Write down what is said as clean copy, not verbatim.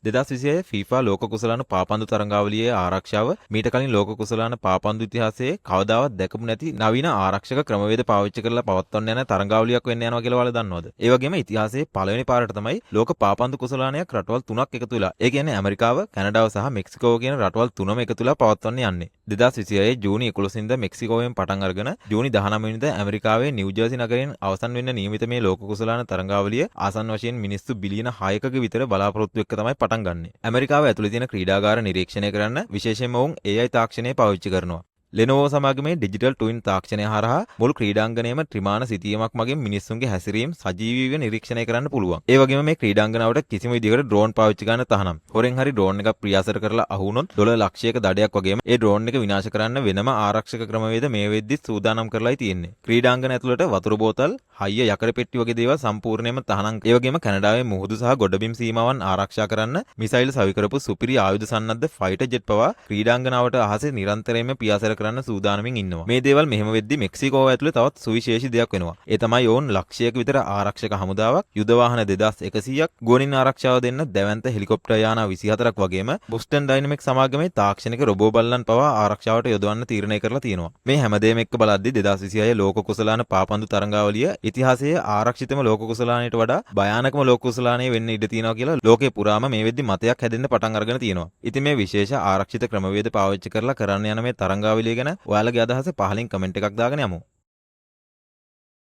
2026 FIFA ලෝක කුසලාන පාපන්දු තරඟාවලියේ ආරක්ෂාව මීට කලින් ලෝක කුසලාන පාපන්දු ඉතිහාසයේ කවදාවත් දැකපු නැති නවීන ආරක්ෂක ක්‍රමවේද පාවිච්චි කරලා පවත්වන්න යන තරඟාවලියක් වෙන්න යනවා කියලා ඔයාලා දන්නවද? ඒ වගේම ඉතිහාසයේ පළවෙනි පාරට තමයි ලෝක පාපන්දු කුසලානයක් රටවල් 3ක් එකතු වෙලා. ඒ කියන්නේ ඇමරිකාව, කැනඩාව සහ මෙක්සිකෝව කියන රටවල් 3ම එකතු වෙලා පවත්වන්න යන්නේ. 2026 ජූනි 11 වෙනිදා මෙක්සිකෝවෙන් පටන් අරගෙන ජූනි 19 වෙනිදා ඇමරිකාවේ නිව්ජර්සි නගරයෙන් අවසන් වෙන්න නියමිත මේ ලෝක කුසලාන තරඟාවලිය ආසන්න වශයෙන් මිනිස්සු බිලියන 6ක විතර බලාපොරොත්තු එක්ක තමයි පටන් ගන්නෙ. ඇමරිකාව ඇතුළේ තියෙන ක්‍රීඩාගාර නිරීක්ෂණය කරන්න විශේෂයෙන්ම ඔවුන් AI තාක්ෂණය පාවිච්චි කරනවා. Lenovo සමාගමේ ඩිජිටල් ට්වින් තාක්ෂණය හරහා මුළු ක්‍රීඩාංගණයම ත්‍රිමාන සිතියමක් මගින් මිනිස්සුන්ගේ හැසිරීම් සජීවීව නිරීක්ෂණය කරන්න පුළුවන්. ඒ වගේම මේ ක්‍රීඩාංගනාවට කිසිම විදිහකට ඩ්‍රෝන් පාවිච්චි කරන්න තහනම්. හොරෙන් හරි ඩ්‍රෝන් එකක් ප්‍රියාසර කරලා අහු වුණොත් ඩොලර් ලක්ෂයක දඩයක් වගේම ඒ ඩ්‍රෝන් එක විනාශ කරන්න වෙනම ආරක්ෂක ක්‍රමවේද මේ වෙද්දි සූදානම් කරලායි තියෙන්නේ. ක්‍රීඩාංගන ඇතුළට වතුර බෝතල්, හයිය යකඩ පෙට්ටි වගේ දේවල් සම්පූර්ණයෙන්ම තහනම්. ඒ වගේම කැනඩාවේ මුහුදු සහ ගොඩබිම් සීමාවන් ආරක්ෂා කරන්න මිසයිල් සවි කරපු සුපිරි ආයුධ සන්නද්ධ ෆයිටර් ජෙට් පවා ක්‍රීඩාංගනාවට අහසේ නිරන්තරයෙන්ම පියාසර කරන්න සූදානමින් ඉන්නවා. මේ දේවල් මෙහෙම වෙද්දි මෙක්සිකෝව ඇතුලේ තවත් සුවිශේෂී දෙයක් වෙනවා. ඒ තමයි ඕන් ලක්ෂයක විතර ආරක්ෂක හමුදාවක්, යුද වාහන 2100ක්, ගුවනින් ආරක්ෂාව දෙන්න දැවැන්ත හෙලිකොප්ටර් යාන 24ක් වගේම බොස්ටන් ඩයිනමික්ස් සමාගමේ තාක්ෂණික රොබෝ බල්ලන් පවා ආරක්ෂාවට යොදවන්න තීරණය කරලා තියෙනවා. මේ හැමදේම එක්ක බලද්දි 2026 ලෝක කුසලාන පාපන්දු තරඟාවලිය ඉතිහාසයේ ආරක්ෂිතම ලෝක කුසලානයට වඩා භයානකම ලෝක කුසලානය වෙන්න ඉඩ තියෙනවා කියලා ලෝකේ පුරාම මේ වෙද්දි මතයක් හැදෙන්න පටන් අරගෙන තියෙනවා. ඉතින් මේ විශේෂ ආරක්ෂිත ක්‍රමවේද පාවිච්චි කරලා කරන්න යන මේ තරඟාවලිය ගැන ඔයාලගේ අදහස පහලින් කමෙන්ට් එකක් දාගෙන යමු.